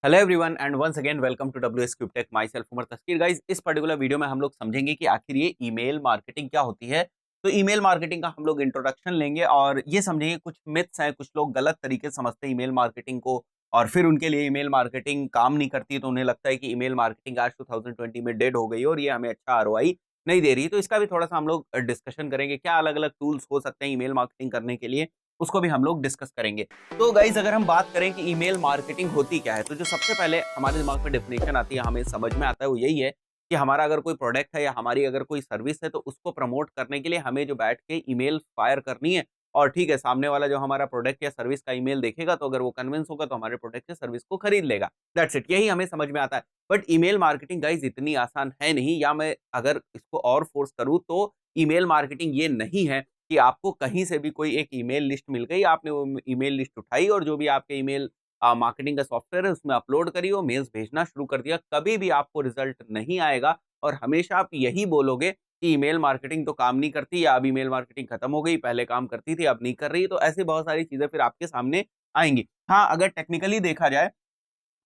Hello everyone and once again welcome to WS Cubetech. Myself Umar Taskeer. Guys, इस particular video में हम लोग समझेंगे कि आखिर ये ईमेल मार्केटिंग क्या होती है। तो ईमेल मार्केटिंग का हम लोग इंट्रोडक्शन लेंगे और ये समझेंगे कुछ मिथ्स हैं, कुछ लोग गलत तरीके से समझते हैं ईमेल मार्केटिंग को और फिर उनके लिए ईमेल मार्केटिंग काम नहीं करती, तो उन्हें लगता है कि ईमेल मार्केटिंग आज 2020 में डेड हो गई है और ये हमें अच्छा आरओआई नहीं दे रही। तो इसका भी थोड़ा सा हम लोग डिस्कशन करेंगे, क्या अलग अलग टूल्स हो सकते हैं ईमेल मार्केटिंग करने के लिए, उसको भी हम लोग डिस्कस करेंगे। तो गाइज, अगर हम बात करें कि ईमेल मार्केटिंग होती क्या है, तो जो सबसे पहले हमारे दिमाग में डेफिनेशन आती है, हमें समझ में आता है, वो यही है कि हमारा अगर कोई प्रोडक्ट है या हमारी अगर कोई सर्विस है, तो उसको प्रमोट करने के लिए हमें जो बैठ के ईमेल फायर करनी है। और ठीक है, सामने वाला जो हमारा प्रोडक्ट या सर्विस का ईमेल देखेगा, तो अगर वो कन्विंस होगा तो हमारे प्रोडक्ट या सर्विस को खरीद लेगा। दैट्स इट, यही हमें समझ में आता है। बट ईमेल मार्केटिंग गाइज इतनी आसान है नहीं, या मैं अगर इसको और फोर्स करूं तो ईमेल मार्केटिंग ये नहीं है कि आपको कहीं से भी कोई एक ईमेल लिस्ट मिल गई, आपने वो ईमेल लिस्ट उठाई और जो भी आपके ईमेल मार्केटिंग का सॉफ्टवेयर है उसमें अपलोड करी और मेल्स भेजना शुरू कर दिया। कभी भी आपको रिजल्ट नहीं आएगा और हमेशा आप यही बोलोगे कि ईमेल मार्केटिंग तो काम नहीं करती, या अब ईमेल मार्केटिंग खत्म हो गई, पहले काम करती थी अब नहीं कर रही। तो ऐसी बहुत सारी चीजें फिर आपके सामने आएंगी। हाँ, अगर टेक्निकली देखा जाए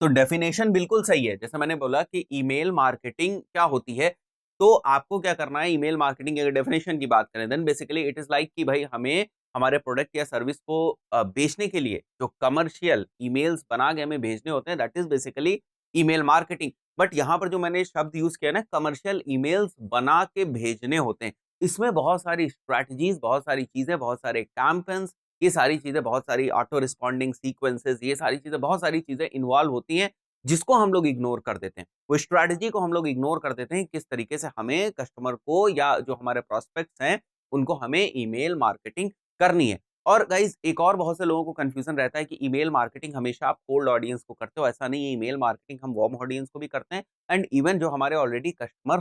तो डेफिनेशन बिल्कुल सही है। जैसे मैंने बोला कि ईमेल मार्केटिंग क्या होती है, तो आपको क्या करना है, ईमेल मार्केटिंग की अगर डेफिनेशन की बात करें, then basically it is like कि भाई हमें हमारे प्रोडक्ट या सर्विस को बेचने के लिए जो कमर्शियल ईमेल्स बना के हमें भेजने होते हैं, that is basically email marketing. But यहाँ पर जो मैंने शब्द यूज किया ना, कमर्शियल ईमेल्स बना के भेजने होते हैं, इसमें बहुत सारी स्ट्रैटेजीज, बहुत सारी चीजें, बहुत सारे कैंपेन्स, ये सारी चीजें, बहुत सारी ऑटो रिस्पॉन्डिंग सीक्वेंसेस, ये सारी चीजें, बहुत सारी चीजें इन्वॉल्व होती हैं, जिसको हम लोग इग्नोर कर देते हैं। वो स्ट्रैटेजी को हम लोग इग्नोर कर देते हैं, किस तरीके से हमें कस्टमर को या जो हमारे प्रोस्पेक्ट्स हैं उनको हमें ईमेल मार्केटिंग करनी है। और गाइज, एक और बहुत से लोगों को कंफ्यूजन रहता है कि ईमेल मार्केटिंग हमेशा आप कोल्ड ऑडियंस को करते हो। ऐसा नहीं है, ईमेल मार्केटिंग हम वार्म ऑडियंस को भी करते हैं। एंड इवन जो हमारे ऑलरेडी कस्टमर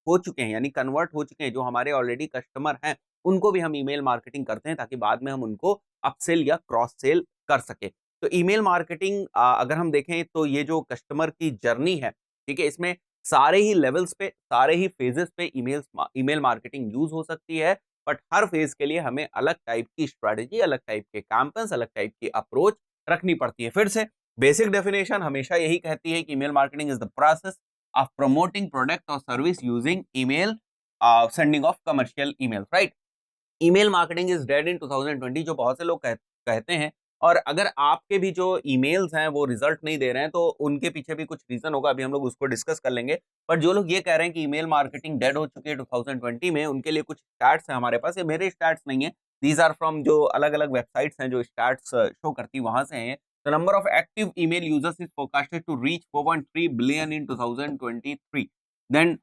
हो चुके हैं, यानी कन्वर्ट हो चुके हैं, जो हमारे ऑलरेडी कस्टमर हैं, उनको भी हम ईमेल मार्केटिंग करते हैं, ताकि बाद में हम उनको अपसेल या क्रॉस सेल कर सके। तो ईमेल मार्केटिंग अगर हम देखें तो ये जो कस्टमर की जर्नी है, ठीक है, इसमें सारे ही लेवल्स पे, सारे ही फेजेस पे ईमेल मार्केटिंग यूज हो सकती है। बट हर फेज के लिए हमें अलग टाइप की स्ट्रेटेजी, अलग टाइप के कैंपेन्स, अलग टाइप की अप्रोच रखनी पड़ती है। फिर से बेसिक डेफिनेशन हमेशा यही कहती है कि email marketing is the process of promoting product और service using email, sending of commercial email, right. Email marketing is dead in 2020, जो बहुत से लोग कहते हैं। और अगर आपके भी जो ईमेल्स हैं वो रिजल्ट नहीं दे रहे हैं, तो उनके पीछे भी कुछ रीजन होगा, अभी हम लोग उसको डिस्कस कर लेंगे। पर जो लोग ये कह रहे हैं कि ईमेल मार्केटिंग डेड हो चुकी है 2020 में, उनके लिए कुछ स्टैट्स हैं हमारे पास। ये मेरे स्टैट्स नहीं है, दीज आर फ्रॉम जो अलग अलग वेबसाइट्स हैं जो स्टैट्स शो करती है, वहां से हैं। The number of active email users is forecasted to reach 4.3 billion in 2023। Then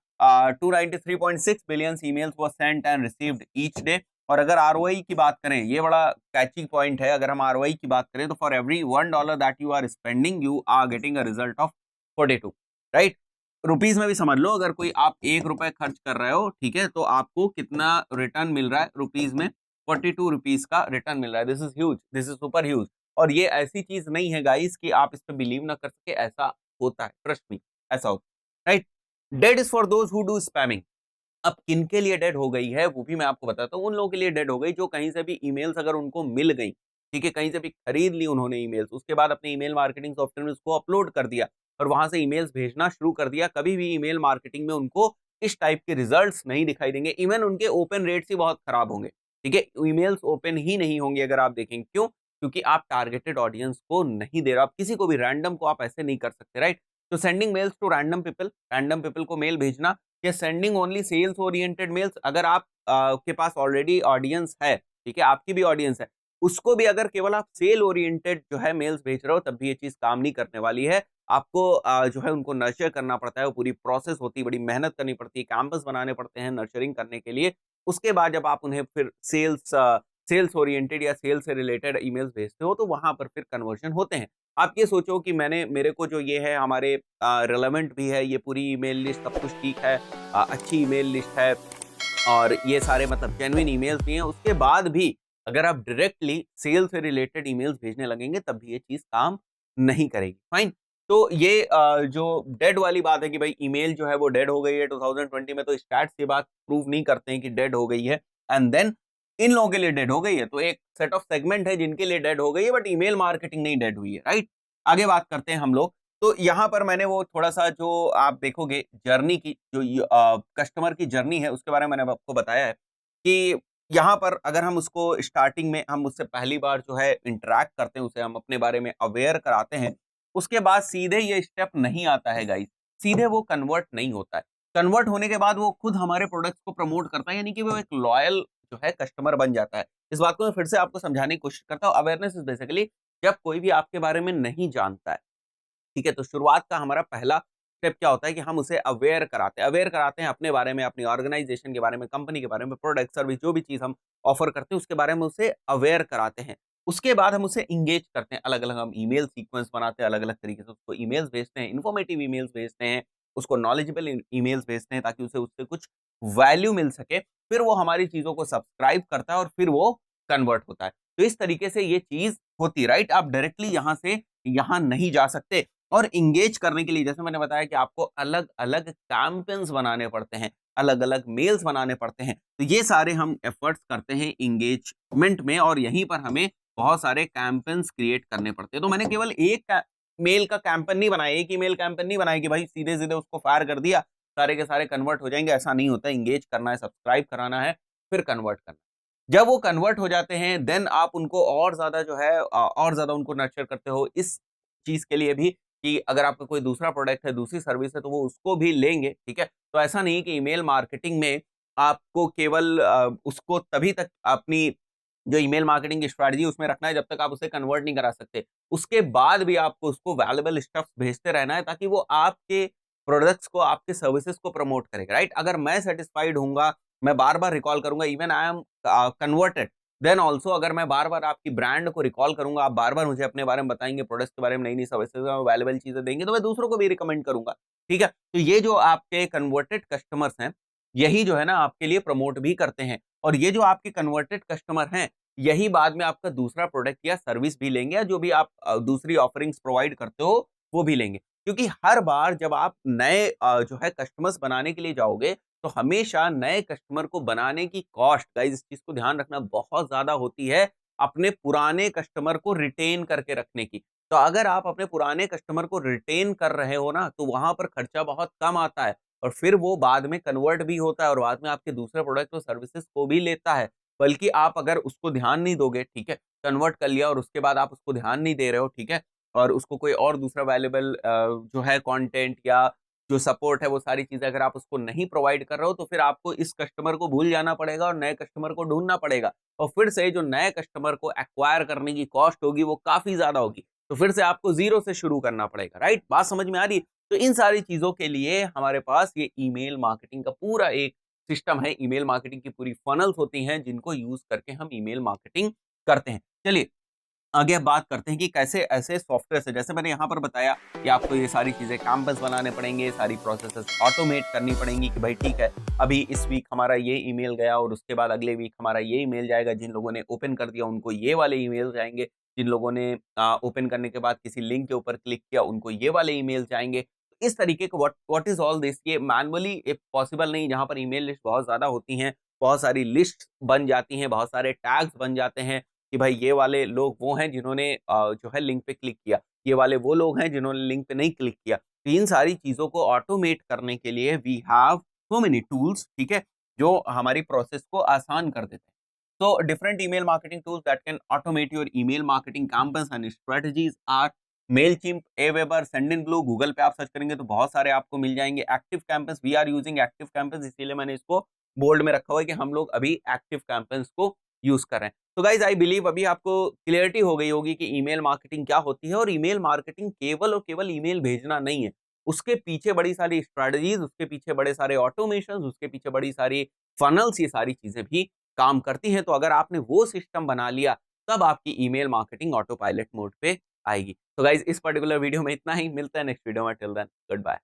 293.6 billion emails were sent and received each day. और अगर आरओआई की बात करें, ये बड़ा कैची पॉइंट है, अगर हम आरओआई की बात करें तो for every $1 that you are spending, you are getting a result of 42, right. Rupees में भी समझ लो, अगर कोई आप ₹1 खर्च कर रहे हो, ठीक है, तो आपको कितना रिटर्न मिल रहा है रुपीज में? 42 रुपीज का रिटर्न मिल रहा है। This is huge, this is super huge. और ये ऐसी चीज नहीं है गाइस कि आप इस पर बिलीव ना कर सके, ऐसा होता है, ट्रस्ट मी, ऐसा होता है, right. That is for those who do spamming. अब किनके लिए डेड हो गई है वो भी मैं आपको बताता हूँ। उन लोगों के लिए डेड हो गई जो कहीं से भी ईमेल्स अगर उनको मिल गई, ठीक है, कहीं से भी खरीद ली उन्होंने ईमेल्स, उसके बाद अपने ईमेल मार्केटिंग सॉफ्टवेयर में उसको अपलोड कर दिया और वहां से ईमेल्स भेजना शुरू कर दिया। कभी भी ईमेल मार्केटिंग में उनको इस टाइप के रिजल्ट्स नहीं दिखाई देंगे। इवन उनके ओपन रेट्स ही बहुत खराब होंगे, ठीक है, ईमेल्स ओपन ही नहीं होंगे अगर आप देखेंगे। क्यों? क्योंकि आप टारगेटेड ऑडियंस को नहीं दे रहे हो, आप किसी को भी रैंडम को आप ऐसे नहीं कर सकते, राइट। तो sending mails to random people को मेल भेजना, या sending only sales oriented mails. अगर आप के पास ऑलरेडी ऑडियंस है, ठीक है, आपकी भी ऑडियंस है, उसको भी अगर केवल आप सेल ओरिएंटेड जो है मेल्स भेज रहे हो, तब भी ये चीज काम नहीं करने वाली है। आपको जो है उनको नर्चर करना पड़ता है, वो पूरी प्रोसेस होती है, बड़ी मेहनत करनी पड़ती है, कैंपस बनाने पड़ते हैं नर्चरिंग करने के लिए। उसके बाद जब आप उन्हें फिर सेल्स ओरिएंटेड या सेल्स से रिलेटेड ईमेल्स भेजते हो, तो वहां पर फिर कन्वर्जन होते हैं। आप ये सोचो कि मेरे को जो ये है, हमारे रिलेवेंट भी है, ये पूरी ईमेल लिस्ट, सब कुछ ठीक है, अच्छी ईमेल लिस्ट है और ये सारे मतलब जेन्युइन ईमेल्स भी हैं, उसके बाद भी अगर आप डायरेक्टली सेल से रिलेटेड ईमेल्स भेजने लगेंगे, तब भी ये चीज काम नहीं करेगी, फाइन। तो ये जो डेड वाली बात है कि भाई ईमेल जो है वो डेड हो गई है 2020 में, तो स्टैट्स ये बात प्रूव नहीं करते हैं कि डेड हो गई है। एंड देन इन लोगों के लिए डेड हो गई है, तो एक सेट ऑफ सेगमेंट है जिनके लिए डेड हो गई है, बट ईमेल मार्केटिंग नहीं डेड हुई है, राइट। आगे बात करते हैं हम लोग तो यहाँ पर मैंने वो थोड़ा-सा जो आप देखोगे जर्नी की जो कस्टमर की जर्नी है उसके बारे में मैंने आपको बताया है कि यहाँ पर अगर हम उसको स्टार्टिंग में हम उससे पहली बार जो है इंटरैक्ट करते हैं, उसे हम अपने बारे में अवेयर कराते हैं, उसके बाद सीधे ये स्टेप नहीं आता है गाइस, सीधे वो कन्वर्ट नहीं होता है। कन्वर्ट होने के बाद वो खुद हमारे प्रोडक्ट्स को प्रमोट करता है, यानी कि वो एक लॉयल जो है कस्टमर बन जाता है। इस बात को मैं फिर से आपको समझाने की कोशिश करता हूँ, अवेयरनेस इज़ बेसिकली जब कोई भी आपके बारे में नहीं जानता है, ठीक है? तो शुरुआत का हमारा पहला स्टेप क्या होता है कि हम उसे अवेयर कराते हैं अपने बारे में, अपनी ऑर्गनाइज़ेशन के बारे में, कंपनी के बारे में, प्रोडक्ट, सर्विस जो भी चीज़ हम ऑफ़र करते हैं उसके बारे में उसे अवेयर कराते हैं। उसके बाद हम उसे एंगेज करते हैं, अलग-अलग हम ईमेल सीक्वेंस बनाते हैं, अलग-अलग तरीके से उसको ईमेल्स भेजते हैं, इन्फॉर्मेटिव ईमेल्स भेजते हैं, उसको नॉलेजेबल ईमेल्स भेजते हैं ताकि उसे उससे कुछ वैल्यू मिल सके। फिर वो हमारी चीज़ों को सब्सक्राइब करता है और फिर वो कन्वर्ट होता है। तो इस तरीके से ये चीज़ होती है, राइट? आप डायरेक्टली यहाँ से यहाँ नहीं जा सकते। और एंगेज करने के लिए जैसे मैंने बताया कि आपको अलग-अलग कैम्पेन्स बनाने पड़ते हैं, अलग-अलग मेल्स बनाने पड़ते हैं। तो ये सारे हम एफर्ट्स करते हैं एंगेजमेंट में और यहीं पर हमें बहुत सारे कैम्पेन्स क्रिएट करने पड़ते हैं। तो मैंने केवल एक कै मेल का कैम्पेन नहीं बनाया, एक ईमेल कैम्पेन नहीं बनाया कि भाई सीधे-सीधे उसको फायर कर दिया, सारे के सारे कन्वर्ट हो जाएँगे, ऐसा नहीं होता है। एंगेज करना है, सब्सक्राइब कराना है, फिर कन्वर्ट करना है। जब वो कन्वर्ट हो जाते हैं देन आप उनको और ज़्यादा जो है और ज़्यादा उनको नर्चर करते हो इस चीज़ के लिए भी कि अगर आपका कोई दूसरा प्रोडक्ट है, दूसरी सर्विस है, तो वो उसको भी लेंगे, ठीक है? तो ऐसा नहीं है कि ईमेल मार्केटिंग में आपको केवल उसको तभी तक अपनी जो ईमेल मार्केटिंग की स्ट्रैटेजी उसमें रखना है जब तक आप उसे कन्वर्ट नहीं करा सकते। उसके बाद भी आपको उसको वैल्युएबल स्टफ्स भेजते रहना है ताकि वो आपके प्रोडक्ट्स को, आपके सर्विसेज़ को प्रमोट करेगा, राइट? अगर मैं सैटिस्फाइड होऊँगा, मैं बार-बार रिकॉल करूँगा, even I am converted then also अगर मैं बार-बार आपकी ब्रांड को रिकॉल करूँगा, आप बार-बार मुझे अपने बारे में बताएँगे, प्रोडक्ट्स के बारे में, नई-नई सर्विसेज़ में वैल्युएबल चीज़ें देंगे, तो मैं दूसरों को भी रिकमेंड करूँगा, ठीक है? तो ये जो आपके कन्वर्टेड कस्टमर्स हैं, यही जो है ना आपके लिए प्रमोट भी करते हैं और ये जो आपके कन्वर्टेड कस्टमर हैं, यही बाद में आपका दूसरा प्रोडक्ट या सर्विस भी लेंगे या जो भी आप दूसरी ऑफरिंग्स प्रोवाइड करते हो, वो भी लेंगे। क्योंकि हर बार जब आप नए जो है कस्टमर्स बनाने के लिए जाओगे, तो हमेशा नए कस्टमर को बनाने की कॉस्ट गाइस इस चीज़ को ध्यान रखना बहुत ज़्यादा होती है, अपने पुराने कस्टमर को रिटेन करके रखने की। तो अगर आप अपने पुराने कस्टमर को रिटेन कर रहे हो ना, तो वहाँ पर खर्चा बहुत कम आता है और फिर वो बाद में कन्वर्ट भी होता है और बाद में आपके दूसरे प्रोडक्ट और सर्विसेज़ को भी लेता है। बल्कि आप अगर उसको ध्यान नहीं दोगे, ठीक है? कन्वर्ट कर लिया और उसके बाद आप उसको ध्यान नहीं दे रहे हो, ठीक है? और उसको कोई और दूसरा वैल्युएबल जो है कंटेंट या जो सपोर्ट है वो सारी चीज़ें अगर आप उसको नहीं प्रोवाइड कर रहे हो, तो फिर आपको इस कस्टमर को भूल जाना पड़ेगा और नए कस्टमर को ढूँढना पड़ेगा। और फिर से जो नए कस्टमर को एक्वायर करने की कॉस्ट होगी वो काफ़ी ज़्यादा होगी। तो फिर से आपको ज़ीरो से शुरू करना पड़ेगा, राइट? बात समझ में आ रही है? तो इन सारी चीज़ों के लिए हमारे पास ये ईमेल मार्केटिंग का पूरा एक सिस्टम है, ईमेल मार्केटिंग की पूरी फनल्स होती हैं जिनको यूज़ करके हम ईमेल मार्केटिंग करते हैं। चलिए आगे अब बात करते हैं कि कैसे ऐसे सॉफ्टवेयर से जैसे मैंने यहाँ पर बताया कि आपको ये सारी चीज़ें कैंपस बनाने पड़ेंगे, सारी प्रोसेसेस ऑटोमेट करनी पड़ेंगी कि भाई ठीक है, अभी इस वीक हमारा ये ईमेल गया और उसके बाद अगले वीक हमारा ये ईमेल जाएगा, जिन लोगों ने ओपन कर दिया उनको ये वाले ईमेल जाएँगे, जिन लोगों ने ओपन करने के बाद किसी लिंक के ऊपर क्लिक किया उनको ये वाले ईमेल जाएँगे। तो इस तरीके का व्हाट इज़ ऑल दिस ये मैनुअली पॉसिबल नहीं जहाँ पर ईमेल लिस्ट बहुत ज़्यादा होती हैं, बहुत सारी लिस्ट बन जाती हैं, बहुत सारे टैग्स बन जाते हैं कि भाई ये वाले लोग वो हैं जिन्होंने जो है लिंक पे क्लिक किया, ये वाले वो लोग हैं जिन्होंने लिंक पे नहीं क्लिक किया। तो इन सारी चीज़ों को ऑटोमेट करने के लिए we have so many tools ठीक है, जो हमारी प्रोसेस को आसान कर देते हैं। So different email marketing tools that can automate your email marketing campaigns and strategies are Mailchimp, Aweber, Sendinblue, Google पे आप सर्च करेंगे तो बहुत सारे आपको मिल जाएंगे। Active campaigns we are using active campaigns इसीलिए मैंने इसको बोल्ड में रखा हुआ है कि हम लोग अभी एक्टिव कैंपेन्स को यूज कर रहे हैं। तो गाइज आई बिलीव अभी आपको क्लियरिटी हो गई होगी कि ईमेल मार्केटिंग क्या होती है और ईमेल मार्केटिंग केवल और केवल ईमेल भेजना नहीं है। उसके पीछे बड़ी सारी स्ट्रेटजीज, उसके पीछे बड़े सारे ऑटोमेशन, उसके पीछे बड़ी सारी फनल्स, ये सारी चीजें भी काम करती हैं। तो अगर आपने वो सिस्टम बना लिया तब आपकी email marketing auto pilot mode पे आएगी। तो गाइज इस पर्टिकुलर वीडियो में इतना ही, मिलता है नेक्स्ट वीडियो में। Till then good bye.